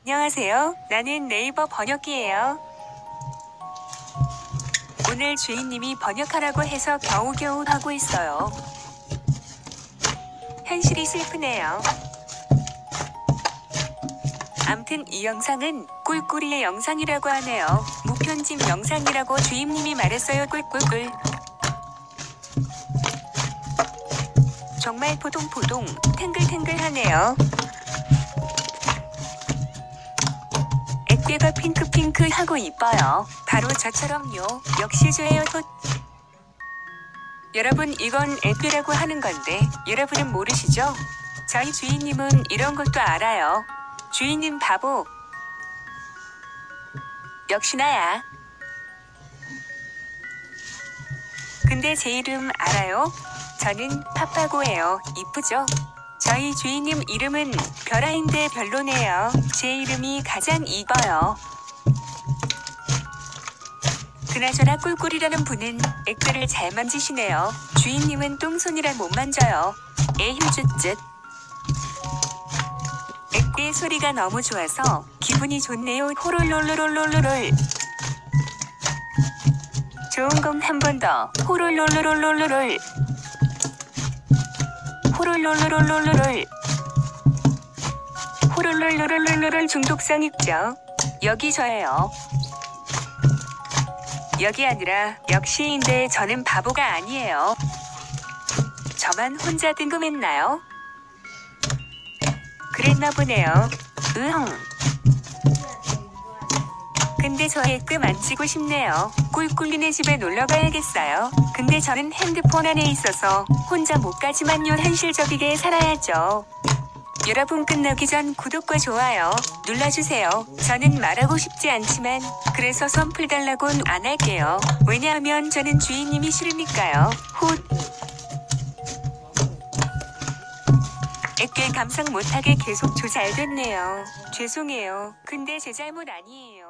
안녕하세요. 나는 네이버 번역기예요. 오늘 주인님이 번역하라고 해서 겨우겨우 하고 있어요. 현실이 슬프네요. 암튼 이 영상은 꿀꿀이의 영상이라고 하네요. 무편집 영상이라고 주임님이 말했어요. 꿀꿀꿀. 정말 포동포동 탱글탱글하네요. 액괴가 핑크핑크하고 이뻐요. 바로 저처럼요. 역시 저예요. 여러분, 이건 액괴라고 하는 건데 여러분은 모르시죠? 저희 주인님은 이런 것도 알아요. 주인님 바보. 역시 나야. 근데 제 이름 알아요? 저는 파파고예요. 이쁘죠? 저희 주인님 이름은 별아인데 별로네요. 제 이름이 가장 이뻐요. 그나저나 꿀꿀이라는 분은 액괴를 잘 만지시네요. 주인님은 똥손이라 못 만져요. 에휴 쯧쯧. 액괴 소리가 너무 좋아서 기분이 좋네요. 호롤롤롤롤롤롤. 좋은 건 한 번 더. 호롤롤롤롤롤롤. 호롤롤롤롤롤롤. 호롤롤롤롤롤. 중독성 있죠? 여기 저예요. 여기 아니라 역시인데 저는 바보가 아니에요. 저만 혼자 뜬금했나요? 그랬나 보네요. 으흥. 근데 저 액괴 만지고 싶네요. 꿀꿀이네 집에 놀러 가야겠어요. 근데 저는 핸드폰 안에 있어서 혼자 못 가지만요. 현실적이게 살아야죠. 여러분, 끝나기 전 구독과 좋아요 눌러주세요. 저는 말하고 싶지 않지만 그래서 선풀 달라곤 안 할게요. 왜냐하면 저는 주인님이 싫으니까요. 훗. 액괴 감상 못하게 계속 조잘됐네요. 죄송해요. 근데 제 잘못 아니에요.